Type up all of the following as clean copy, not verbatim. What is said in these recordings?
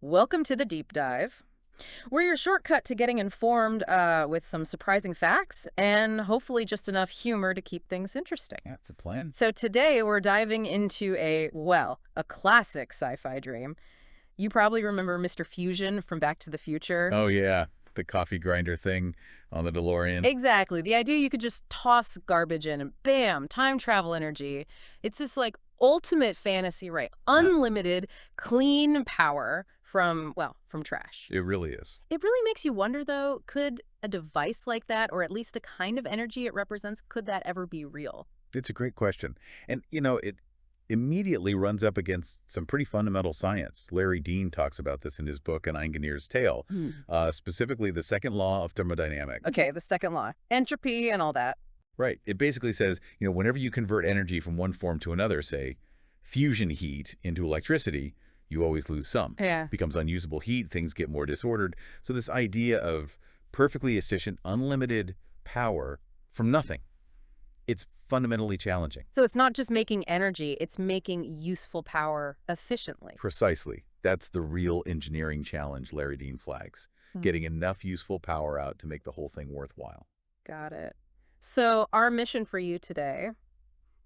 Welcome to the deep dive. We're your shortcut to getting informed with some surprising facts and hopefully just enough humor to keep things interesting. That's a plan. So today we're diving into a classic sci-fi dream. You probably remember Mr. Fusion from Back to the Future. Oh, yeah. The coffee grinder thing on the DeLorean. Exactly. The idea you could just toss garbage in and bam, time travel energy. It's this like ultimate fantasy, right? Unlimited clean power from trash. It really is. It really makes you wonder, though, could a device like that, or at least the kind of energy it represents, could that ever be real? It's a great question. And, it immediately runs up against some pretty fundamental science. Larry Dean talks about this in his book, An Engineer's Tale, specifically the second law of thermodynamics. Okay, the second law. Entropy and all that. Right. It basically says, whenever you convert energy from one form to another, say, fusion heat into electricity, you always lose some. Yeah. Becomes unusable heat, things get more disordered. So this idea of perfectly efficient, unlimited power from nothing, it's fundamentally challenging. So it's not just making energy, it's making useful power efficiently. Precisely. That's the real engineering challenge Larry Dean flags. Getting enough useful power out to make the whole thing worthwhile. Got it. So our mission for you today,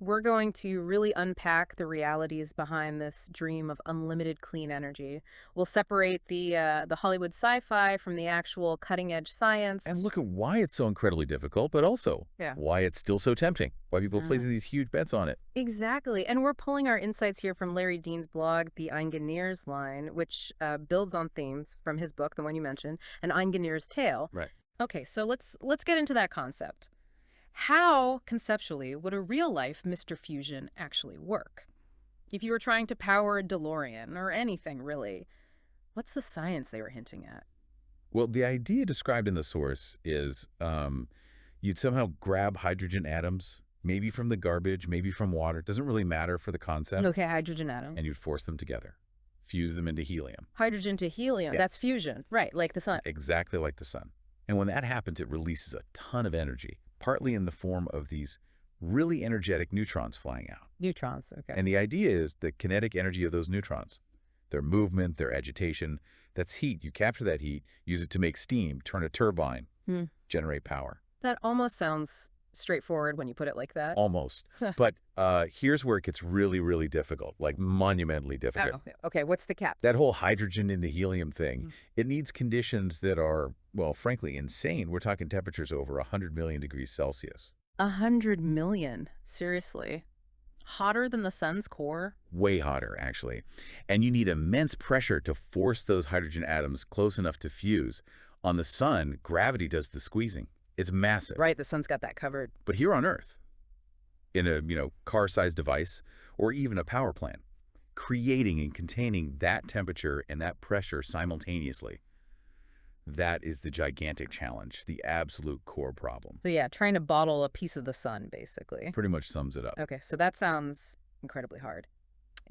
we're going to really unpack the realities behind this dream of unlimited clean energy. We'll separate the Hollywood sci-fi from the actual cutting-edge science. And look at why it's so incredibly difficult, but also Yeah. why it's still so tempting. Why people are placing these huge bets on it. Exactly. And we're pulling our insights here from Larry Dean's blog, The Engineer's Line, which builds on themes from his book, the one you mentioned, An Engineer's Tale. Right. Okay, so let's get into that concept. How, conceptually, would a real-life Mr. Fusion actually work? If you were trying to power a DeLorean, or anything, really, what's the science they were hinting at? Well, the idea described in the source is you'd somehow grab hydrogen atoms, maybe from the garbage, maybe from water. It doesn't really matter for the concept. Okay, hydrogen atom. And you'd force them together, fuse them into helium. Hydrogen to helium, Yeah. that's fusion. Right, like the sun. Exactly like the sun. And when that happens, it releases a ton of energy, partly in the form of these really energetic neutrons flying out. Neutrons, okay. And the idea is the kinetic energy of those neutrons, their movement, their agitation, that's heat. You capture that heat, use it to make steam, turn a turbine, generate power. That almost sounds straightforward when you put it like that. Almost. But here's where it gets really, really difficult, like monumentally difficult. Oh, okay, what's the cap? That whole hydrogen into helium thing, it needs conditions that are, well, frankly, insane. We're talking temperatures over 100 million degrees Celsius. 100 million. Seriously. Hotter than the sun's core? Way hotter, actually. And you need immense pressure to force those hydrogen atoms close enough to fuse. On the sun, gravity does the squeezing. It's massive. Right, the sun's got that covered. But here on Earth, in a, car-sized device or even a power plant, creating and containing that temperature and that pressure simultaneously, that is the gigantic challenge, the absolute core problem. So yeah, trying to bottle a piece of the sun, basically. Pretty much sums it up. Okay, so that sounds incredibly hard.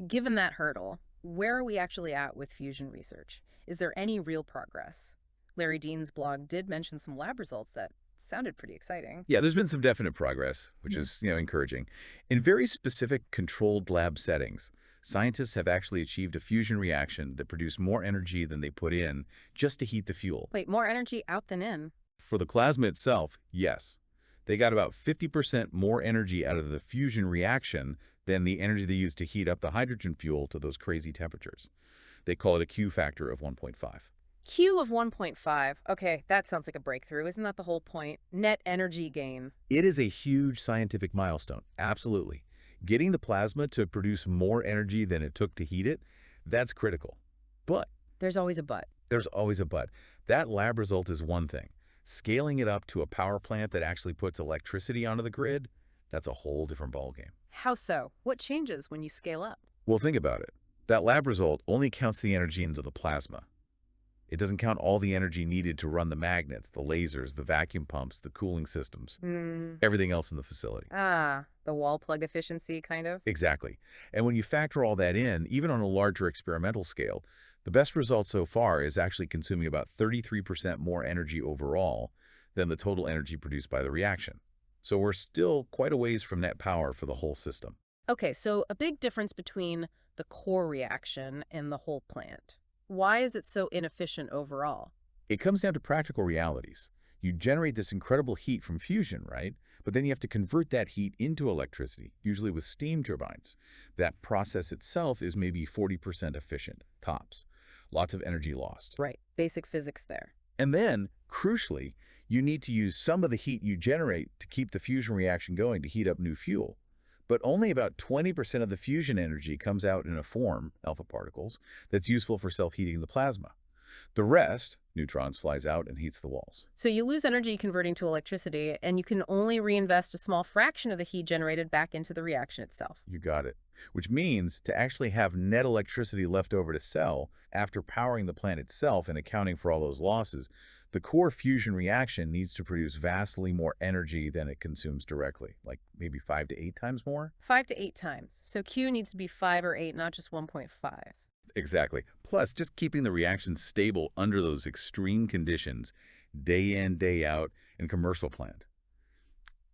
Given that hurdle, where are we actually at with fusion research? Is there any real progress? Larry Dean's blog did mention some lab results that sounded pretty exciting. Yeah, there's been some definite progress, which is, encouraging. In very specific controlled lab settings, scientists have actually achieved a fusion reaction that produced more energy than they put in just to heat the fuel. Wait, more energy out than in? For the plasma itself, yes. They got about 50% more energy out of the fusion reaction than the energy they used to heat up the hydrogen fuel to those crazy temperatures. They call it a Q factor of 1.5. Q of 1.5. Okay, that sounds like a breakthrough. Isn't that the whole point? Net energy gain. It is a huge scientific milestone, absolutely. Getting the plasma to produce more energy than it took to heat it, that's critical. But There's always a but. there's always a but. That lab result is one thing. Scaling it up to a power plant that actually puts electricity onto the grid, that's a whole different ballgame. How so? What changes when you scale up? Well, think about it. That lab result only counts the energy into the plasma. It doesn't count all the energy needed to run the magnets, the lasers, the vacuum pumps, the cooling systems, everything else in the facility. Ah, the wall plug efficiency, kind of? Exactly. And when you factor all that in, even on a larger experimental scale, the best result so far is actually consuming about 33% more energy overall than the total energy produced by the reaction. So we're still quite a ways from net power for the whole system. Okay, so a big difference between the core reaction and the whole plant. Why is it so inefficient overall? It comes down to practical realities. You generate this incredible heat from fusion, right? But then you have to convert that heat into electricity, usually with steam turbines. That process itself is maybe 40% efficient, tops. Lots of energy lost. Right. Basic physics there. And then, crucially, you need to use some of the heat you generate to keep the fusion reaction going to heat up new fuel. But only about 20% of the fusion energy comes out in a form, alpha particles, that's useful for self-heating the plasma. The rest, neutrons, flies out and heats the walls. So you lose energy converting to electricity, and you can only reinvest a small fraction of the heat generated back into the reaction itself. You got it. Which means to actually have net electricity left over to sell after powering the plant itself and accounting for all those losses, the core fusion reaction needs to produce vastly more energy than it consumes directly, like maybe 5 to 8 times more? 5 to 8 times. So Q needs to be 5 or 8, not just 1.5. Exactly. Plus, just keeping the reaction stable under those extreme conditions, day in, day out, in commercial plant.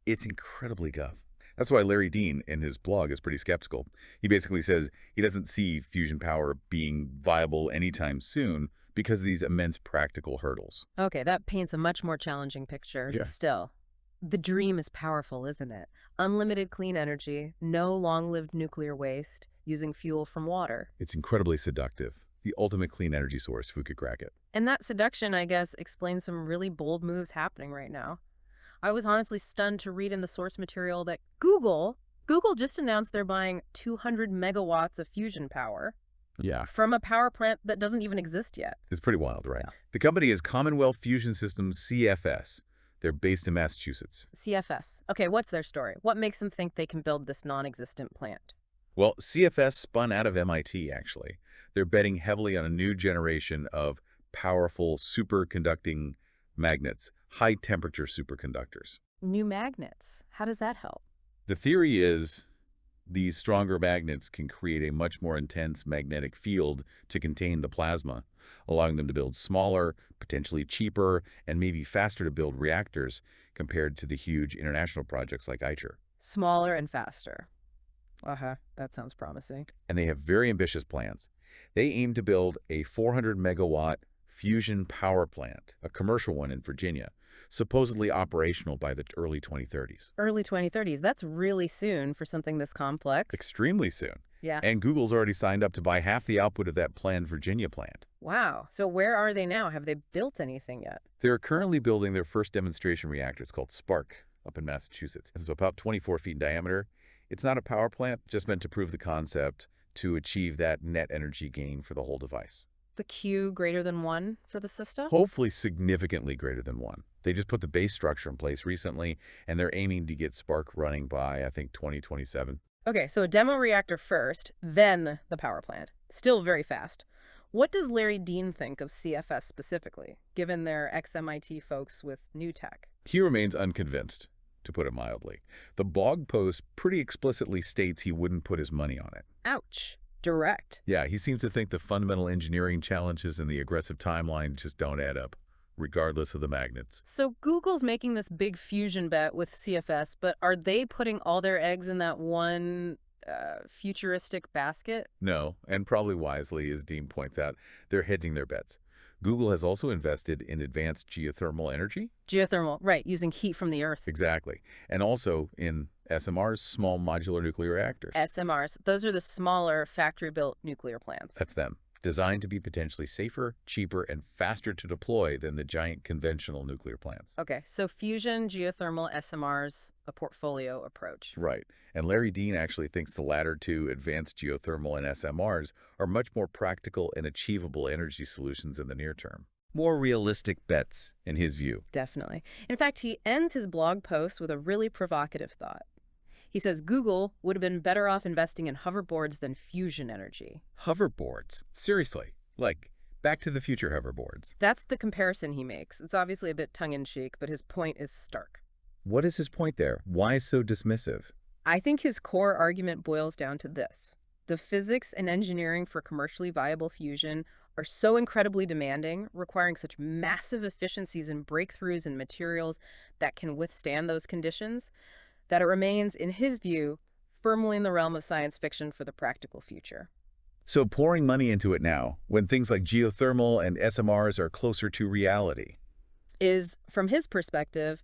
It's incredibly tough. That's why Larry Dean, in his blog, is pretty skeptical. He basically says he doesn't see fusion power being viable anytime soon because of these immense practical hurdles. Okay, that paints a much more challenging picture. Yeah. Still, the dream is powerful, isn't it? Unlimited clean energy, no long-lived nuclear waste, using fuel from water. It's incredibly seductive. The ultimate clean energy source, if we could crack it. And that seduction, I guess, explains some really bold moves happening right now. I was honestly stunned to read in the source material that Google just announced they're buying 200 megawatts of fusion power Yeah. from a power plant that doesn't even exist yet. It's pretty wild, right? Yeah. The company is Commonwealth Fusion Systems, CFS. They're based in Massachusetts. CFS. Okay, what's their story? What makes them think they can build this non-existent plant? Well, CFS spun out of MIT, actually. They're betting heavily on a new generation of powerful superconducting magnets, high-temperature superconductors. New magnets. How does that help? The theory is these stronger magnets can create a much more intense magnetic field to contain the plasma, allowing them to build smaller, potentially cheaper, and maybe faster to build reactors compared to the huge international projects like ITER. Smaller and faster. That sounds promising. And they have very ambitious plans. They aim to build a 400-megawatt fusion power plant, a commercial one in Virginia, supposedly operational by the early 2030s. Early 2030s. That's really soon for something this complex. Extremely soon. Yeah. And Google's already signed up to buy half the output of that planned Virginia plant. Wow. So where are they now? Have they built anything yet? They're currently building their first demonstration reactor. It's called Spark up in Massachusetts. It's about 24 feet in diameter. It's not a power plant, just meant to prove the concept to achieve that net energy gain for the whole device. The Q greater than 1 for the system? Hopefully significantly greater than 1. They just put the base structure in place recently, and they're aiming to get Spark running by, I think, 2027. Okay, so a demo reactor first, then the power plant. Still very fast. What does Larry Dean think of CFS specifically, given their ex-MIT folks with new tech? He remains unconvinced, to put it mildly. The blog post pretty explicitly states he wouldn't put his money on it. Ouch. Direct. Yeah, he seems to think the fundamental engineering challenges and the aggressive timeline just don't add up, regardless of the magnets. So Google's making this big fusion bet with CFS, but are they putting all their eggs in that one futuristic basket? No, and probably wisely, as Dean points out, they're hedging their bets. Google has also invested in advanced geothermal energy. Geothermal, right, using heat from the earth. Exactly. And also in SMRs, small modular nuclear reactors. SMRs, those are the smaller factory-built nuclear plants. That's them. Designed to be potentially safer, cheaper, and faster to deploy than the giant conventional nuclear plants. Okay, so fusion, geothermal, SMRs, a portfolio approach. Right. And Larry Dean actually thinks the latter two, advanced geothermal and SMRs, are much more practical and achievable energy solutions in the near term. More realistic bets, in his view. Definitely. In fact, he ends his blog post with a really provocative thought. He says Google would have been better off investing in hoverboards than fusion energy. Hoverboards? Seriously? Like, Back to the Future hoverboards? That's the comparison he makes. It's obviously a bit tongue-in-cheek, but his point is stark. What is his point there? Why so dismissive? I think his core argument boils down to this. The physics and engineering for commercially viable fusion are so incredibly demanding, requiring such massive efficiencies and breakthroughs in materials that can withstand those conditions, that it remains, in his view, firmly in the realm of science fiction for the practical future. So pouring money into it now, when things like geothermal and SMRs are closer to reality. Is, from his perspective,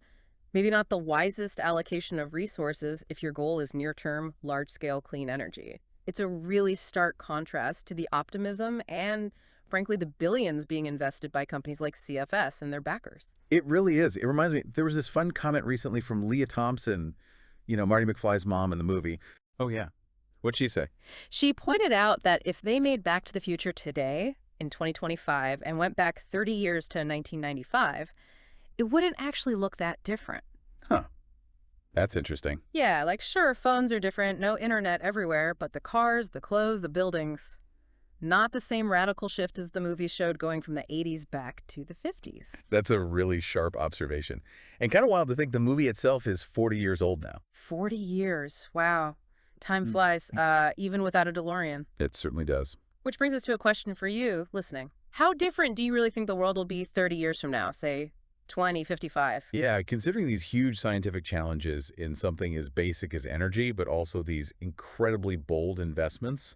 maybe not the wisest allocation of resources if your goal is near-term, large-scale clean energy. It's a really stark contrast to the optimism and, frankly, the billions being invested by companies like CFS and their backers. It really is. It reminds me, there was this fun comment recently from Leah Thompson, Marty McFly's mom in the movie. Oh, yeah. What'd she say? She pointed out that if they made Back to the Future today, in 2025, and went back 30 years to 1995, it wouldn't actually look that different. Huh. That's interesting. Yeah, like sure, phones are different, no internet everywhere, but the cars, the clothes, the buildings, not the same radical shift as the movie showed going from the 80s back to the 50s. That's a really sharp observation. And kind of wild to think the movie itself is 40 years old now. 40 years. Wow. Time Mm. flies, even without a DeLorean. It certainly does. Which brings us to a question for you listening. How different do you really think the world will be 30 years from now, say 2055? Yeah, considering these huge scientific challenges in something as basic as energy, but also these incredibly bold investments,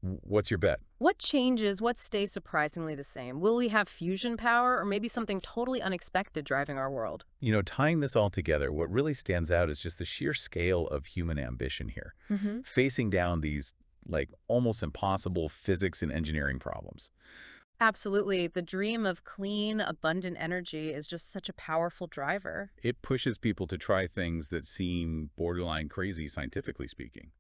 what's your bet? What changes, what stays surprisingly the same? Will we have fusion power or maybe something totally unexpected driving our world? Tying this all together, what really stands out is just the sheer scale of human ambition here, Mm-hmm. facing down these like almost impossible physics and engineering problems. Absolutely. The dream of clean, abundant energy is just such a powerful driver. It pushes people to try things that seem borderline crazy, scientifically speaking.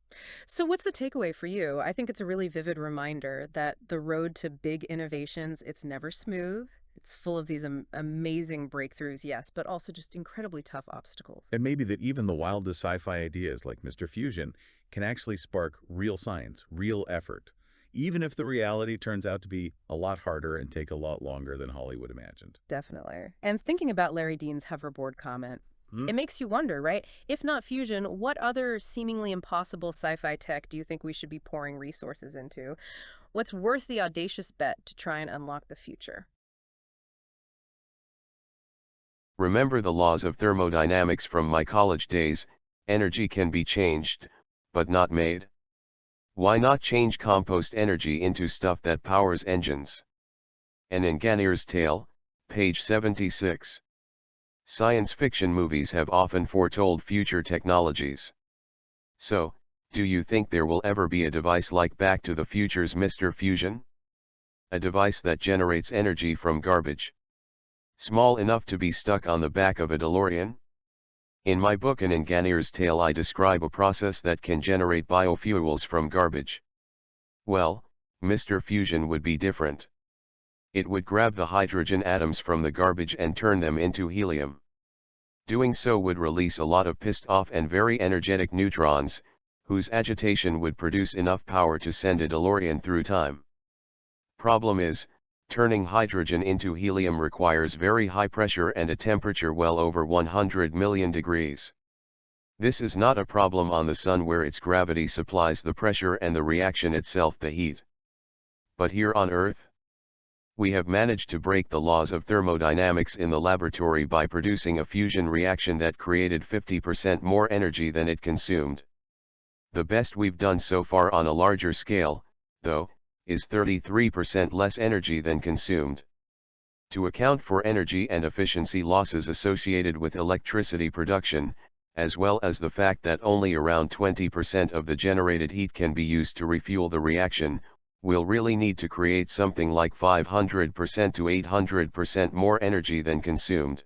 So, what's the takeaway for you? I think it's a really vivid reminder that the road to big innovations, it's never smooth. It's full of these amazing breakthroughs, yes, but also just incredibly tough obstacles. And maybe that even the wildest sci-fi ideas like Mr. Fusion can actually spark real science, real effort, even if the reality turns out to be a lot harder and take a lot longer than Hollywood imagined. Definitely. And thinking about Larry Dean's hoverboard comment, Hmm? it makes you wonder, right? If not fusion, what other seemingly impossible sci-fi tech do you think we should be pouring resources into? What's worth the audacious bet to try and unlock the future? Remember the laws of thermodynamics from my college days: energy can be changed, but not made. Why not change compost energy into stuff that powers engines? An Engineer's Tale, page 76. Science fiction movies have often foretold future technologies. So, do you think there will ever be a device like Back to the Future's Mr. Fusion? A device that generates energy from garbage. Small enough to be stuck on the back of a DeLorean? In my book An Engineer's Tale I describe a process that can generate biofuels from garbage. Well, Mr. Fusion would be different. It would grab the hydrogen atoms from the garbage and turn them into helium. Doing so would release a lot of pissed off and very energetic neutrons, whose agitation would produce enough power to send a DeLorean through time. Problem is, turning hydrogen into helium requires very high pressure and a temperature well over 100 million degrees. This is not a problem on the Sun where its gravity supplies the pressure and the reaction itself the heat. But here on Earth, we have managed to break the laws of thermodynamics in the laboratory by producing a fusion reaction that created 50% more energy than it consumed. The best we've done so far on a larger scale, though, is 33% less energy than consumed. To account for energy and efficiency losses associated with electricity production, as well as the fact that only around 20% of the generated heat can be used to refuel the reaction, we'll really need to create something like 500% to 800% more energy than consumed.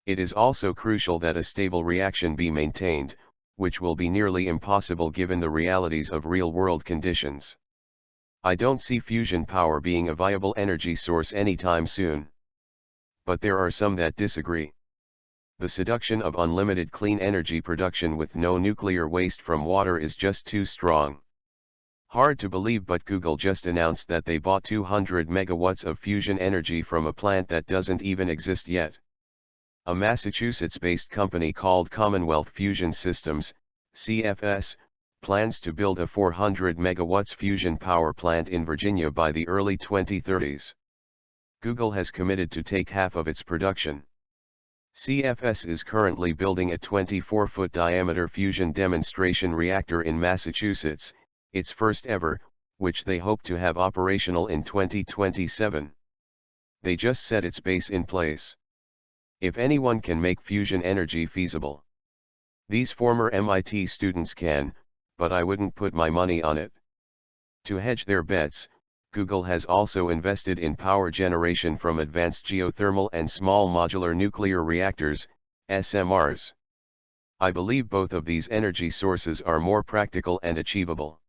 It is also crucial that a stable reaction be maintained, which will be nearly impossible given the realities of real-world conditions. I don't see fusion power being a viable energy source anytime soon. But there are some that disagree. The seduction of unlimited clean energy production with no nuclear waste from water is just too strong. Hard to believe, but Google just announced that they bought 200 megawatts of fusion energy from a plant that doesn't even exist yet. A Massachusetts-based company called Commonwealth Fusion Systems, CFS, plans to build a 400 megawatts fusion power plant in Virginia by the early 2030s. Google has committed to take half of its production. CFS is currently building a 24-foot diameter fusion demonstration reactor in Massachusetts, its first ever, which they hope to have operational in 2027. They just set its base in place. If anyone can make fusion energy feasible, these former MIT students can, but I wouldn't put my money on it. To hedge their bets, Google has also invested in power generation from advanced geothermal and small modular nuclear reactors, SMRs. I believe both of these energy sources are more practical and achievable.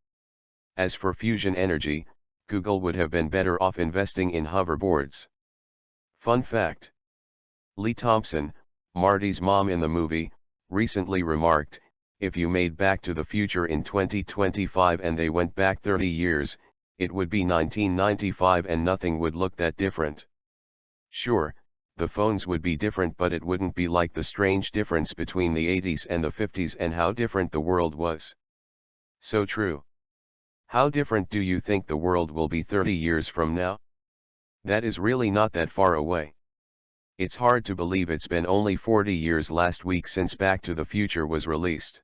As for fusion energy, Google would have been better off investing in hoverboards. Fun fact: Lee Thompson, Marty's mom in the movie, recently remarked, if you made Back to the Future in 2025 and they went back 30 years, it would be 1995 and nothing would look that different. Sure, the phones would be different, but it wouldn't be like the strange difference between the 80s and the 50s and how different the world was. So true. How different do you think the world will be 30 years from now? That is really not that far away. It's hard to believe it's been only 40 years last week since Back to the Future was released.